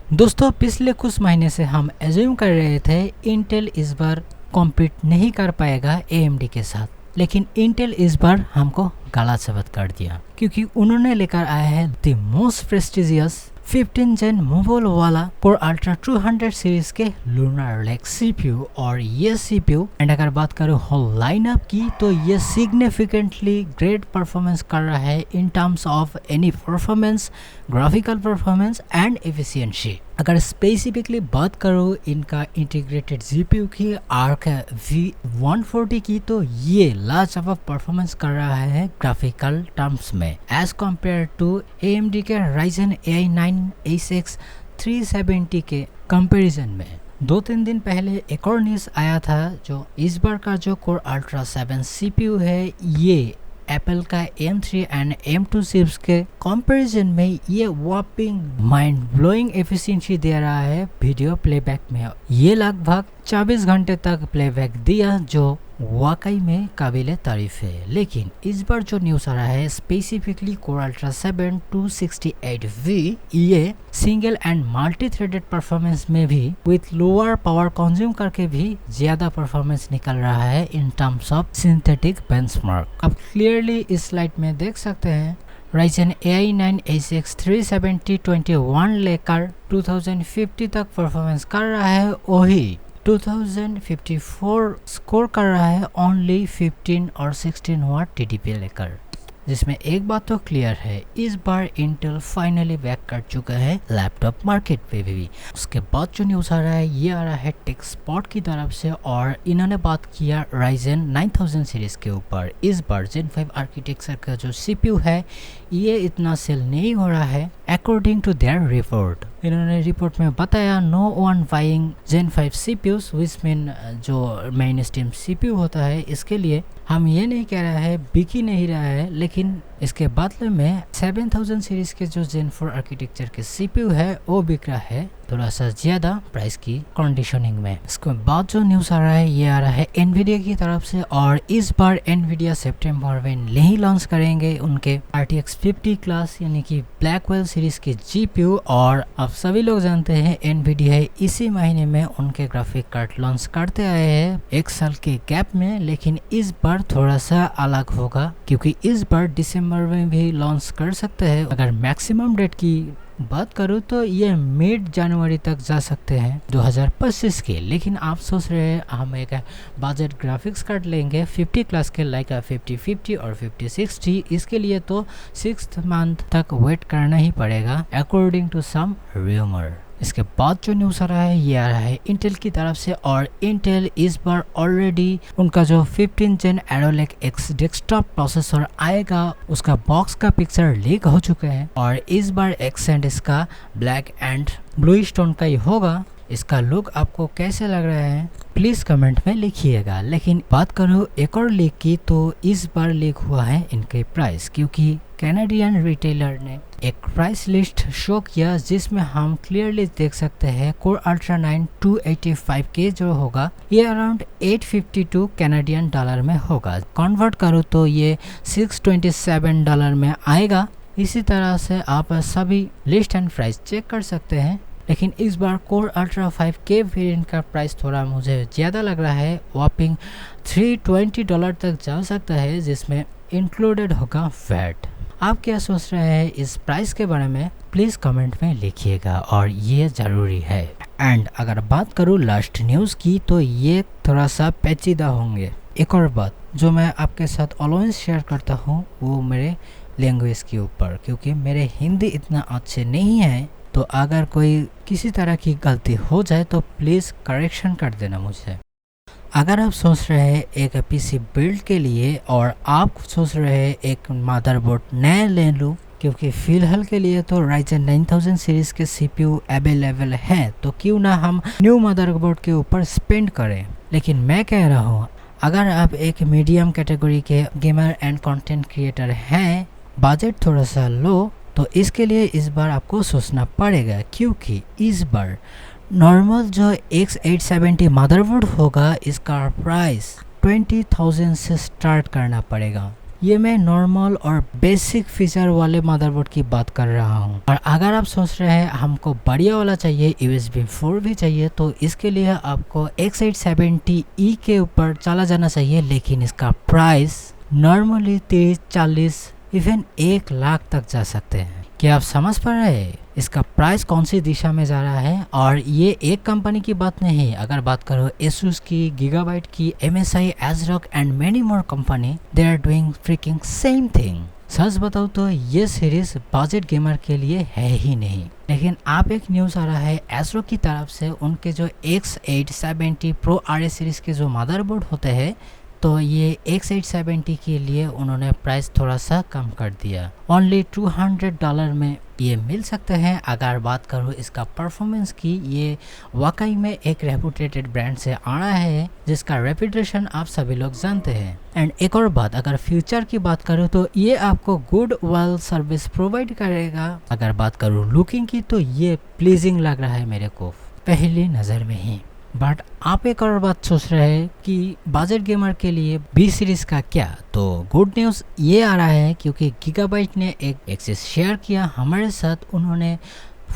दोस्तों पिछले कुछ महीने से हम एज्यूम कर रहे थे इंटेल इस बार कॉम्पीट नहीं कर पाएगा AMD के साथ, लेकिन इंटेल इस बार हमको गला साबित कर दिया क्योंकि उन्होंने लेकर आया है the most prestigious 15 gen mobile वाला कोर अल्ट्रा 200 सीरीज के लूनर लेक CPU। और ये CPU एंड अगर बात करूँ होल लाइनअप की तो ये सिग्निफिकेंटली ग्रेट परफॉर्मेंस कर रहा है in terms of any performance, graphical performance and efficiency. अगर स्पेसिफिकली बात करूँ इनका इंटीग्रेटेड GPU की आर्क V140 की तो ये लाजवाब परफॉर्मेंस कर रहा है ग्राफिकल टर्म्स में एज कम्पेयर टू AMD के Ryzen AI 9 A6 370 के कंपैरिजन में। 2-3 दिन पहले एक और न्यूज़ आया था जो इस बार का जो कोर अल्ट्रा 7 CPU है ये एप्पल का M3 एंड M2 चिप्स के कंपैरिजन में ये वॉपिंग माइंड ब्लोइंग एफिशिएंसी दे रहा है वीडियो प्लेबैक में। ये लगभग 24 घंटे तक प्लेबैक दिया जो वाकई में काबिले तारीफ है। लेकिन इस बार जो न्यूज़ आ रहा है स्पेसिफिकली कोर अल्ट्रा 7 268V ये single and multi threaded performance में भी विथ लोअर पावर कंज्यूम करके भी ज्यादा परफॉर्मेंस निकल रहा है in terms of synthetic benchmark. अब क्लियरली इस स्लाइड में देख सकते हैं Ryzen AI 9 A6 370 21 लेकर 2050 तक परफॉर्मेंस कर रहा है, वही 2054 स्कोर कर रहा है ओनली 15 और 16 वाट TDP लेकर। जिसमें एक बात तो क्लियर है, इस बार इंटेल फाइनली बैक कर चुका है लैपटॉप मार्केट पे भी। उसके बाद जो न्यूज़ आ रहा है ये आ रहा है टेक स्पॉट की तरफ से और इन्होंने बात किया Ryzen 9000 सीरीज के ऊपर। इस बार Zen 5 आर्किटेक्चर का जो CPU है ये इतना सेल नहीं हो रहा है अकॉर्डिंग टू देयर रिपोर्ट। इन्होंने रिपोर्ट में बताया no one buying Zen 5 CPUs which mean जो मेन स्ट्रीम CPU होता है इसके लिए हम ये नहीं कह रहा है बिक ही नहीं रहा है, लेकिन इसके बदले में 7000 सीरीज के जो Zen 4 आर्किटेक्चर के CPU है वो बिक रहा है थोड़ा सा ज्यादा प्राइस की कंडीशनिंग में। इसके बाद जो न्यूज़ आ रहा है ये आ रहा है Nvidia की तरफ से और इस बार Nvidia सितंबर में नहीं लॉन्च करेंगे उनके RTX 50 क्लास यानी कि ब्लैकवेल सीरीज के GPU। और आप सभी लोग जानते हैं Nvidia इसी महीने में उनके ग्राफिक कार्ड लॉन्च करते आए हैं 1 साल के गैप में, लेकिन इस बार थोड़ा सा अलग होगा क्योंकि इस बार दिसंबर में भी लॉन्च कर सकते हैं। अगर मैक्सिमम डेट की बात करूँ तो ये मिड जनवरी तक जा सकते हैं 2025 के। लेकिन आप सोच रहे हैं हम एक बजट ग्राफिक्स कार्ड लेंगे 50 क्लास के लाइक 5050 और 5060, इसके लिए तो 6th मंथ तक वेट करना ही पड़ेगा अकॉर्डिंग टू सम रूमर। इसके बाद जो न्यूज़ आ रहा है ये आ रहा है इंटेल की तरफ से और इंटेल इस बार ऑलरेडी उनका जो 15 जेन Arrow Lake X desktop processor आएगा उसका बॉक्स का पिक्चर लीक हो चुका है और इस बार एक्सेंट इसका ब्लैक एंड ब्लू स्टोन का ही होगा। इसका लुक आपको कैसे लग रहा है प्लीज कमेंट में लिखिएगा। लेकिन बात करूँ एक और लीक की तो इस बार लीक हुआ है इनके प्राइस, क्योंकि कैनेडियन रिटेलर ने एक प्राइस लिस्ट शो किया जिसमें हम क्लियरली देख सकते हैं कोर अल्ट्रा 9 285 के जो होगा ये अराउंड 852 कैनेडियन डॉलर में होगा। कन्वर्ट करूँ तो ये $627 में आएगा। इसी तरह से आप सभी लिस्ट एंड प्राइस चेक कर सकते हैं। लेकिन इस बार कोर अल्ट्रा 5 के वेरिएंट का प्राइस थोड़ा मुझे ज़्यादा लग रहा है, वॉपिंग $320 तक जा सकता है जिसमें इंक्लूडेड होगा वैट। आप क्या सोच रहे हैं इस प्राइस के बारे में प्लीज़ कमेंट में लिखिएगा और ये ज़रूरी है। एंड अगर बात करूँ लास्ट न्यूज़ की तो ये थोड़ा सा पेचीदा होंगे। एक और बात जो मैं आपके साथ ऑलवेज शेयर करता हूँ वो मेरे लैंग्वेज के ऊपर, क्योंकि मेरे हिंदी इतना अच्छे नहीं है तो अगर कोई किसी तरह की गलती हो जाए तो प्लीज़ करेक्शन कर देना मुझे। अगर आप सोच रहे हैं एक PC बिल्ड के लिए और आप सोच रहे हैं एक मदरबोर्ड नया ले लूँ, क्योंकि फ़िलहाल के लिए तो Ryzen 9000 सीरीज़ के CPU अवेलेबल हैं, तो क्यों ना हम न्यू मदरबोर्ड के ऊपर स्पेंड करें। लेकिन मैं कह रहा हूँ अगर आप एक मीडियम कैटेगरी के गेमर एंड कंटेंट क्रिएटर हैं, बजट थोड़ा सा लो, तो इसके लिए इस बार आपको सोचना पड़ेगा, क्योंकि इस बार नॉर्मल जो X870 मदरबोर्ड होगा इसका प्राइस 20,000 से स्टार्ट करना पड़ेगा। ये मैं नॉर्मल और बेसिक फीचर वाले मदरबोर्ड की बात कर रहा हूँ। और अगर आप सोच रहे हैं हमको बढ़िया वाला चाहिए, USB 4 भी चाहिए, तो इसके लिए आपको X870E के ऊपर चला जाना चाहिए। लेकिन इसका प्राइस नॉर्मली 30-40 इवन 1 लाख तक जा सकते हैं। क्या आप समझ पा रहे हैं इसका प्राइस कौन सी दिशा में जा रहा है? और ये एक कंपनी की बात नहीं, अगर बात करो Asus की, Gigabyte की, MSI, ASRock and many more company, they are doing freaking same thing. सच बताऊँ तो ये सीरीज बजट गेमर के लिए है ही नहीं। लेकिन आप एक न्यूज़ आ रहा है ASRock की तरफ से, उनके जो X870 Pro RA सीरीज के जो मदरबोर्ड होते हैं, तो ये X870 के लिए उन्होंने प्राइस थोड़ा सा कम कर दिया। ओनली $200 में ये मिल सकते हैं। अगर बात करूँ इसका परफॉर्मेंस की, ये वाकई में एक रेपुटेटेड ब्रांड से आ रहा है जिसका रेपुटेशन आप सभी लोग जानते हैं। एंड एक और बात, अगर फ्यूचर की बात करूँ तो ये आपको गुड वेल सर्विस प्रोवाइड करेगा। अगर बात करूँ लुकिंग की, तो ये प्लीजिंग लग रहा है मेरे को पहली नज़र में ही। बट आप एक और बात सोच रहे हैं कि बजट गेमर के लिए B सीरीज का क्या? तो गुड न्यूज़ ये आ रहा है क्योंकि गीगाबाइट ने एक एक्सेस शेयर किया हमारे साथ। उन्होंने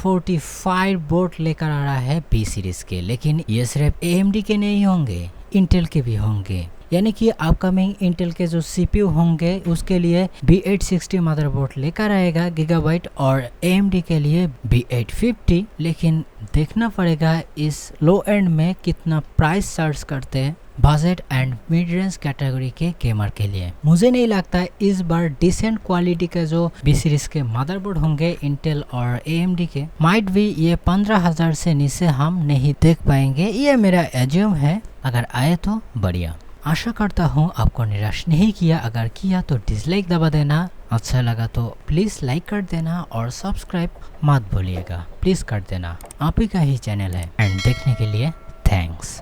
45 बोर्ड लेकर आ रहा है B सीरीज के। लेकिन ये सिर्फ AMD के नहीं होंगे, इंटेल के भी होंगे। यानी कि अपकमिंग इंटेल के जो CPU होंगे उसके लिए B860 मदरबोर्ड लेकर आएगा गीगाबाइट, और AMD के लिए B850। लेकिन देखना पड़ेगा इस लो एंड में कितना प्राइस चार्ज करते हैं budget and mid range category के गेमर के लिए। मुझे नहीं लगता इस बार डिसेंट क्वालिटी के जो B सीरीज के मदरबोर्ड होंगे इंटेल और AMD के, माइट भी ये 15,000 से नीचे हम नहीं देख पाएंगे। ये मेरा एज्यूम है, अगर आए तो बढ़िया। आशा करता हूँ आपको निराश नहीं किया। अगर किया तो डिसलाइक दबा देना, अच्छा लगा तो प्लीज़ लाइक कर देना, और सब्सक्राइब मत भूलिएगा, प्लीज़ कर देना। आप ही का ही चैनल है। एंड देखने के लिए थैंक्स।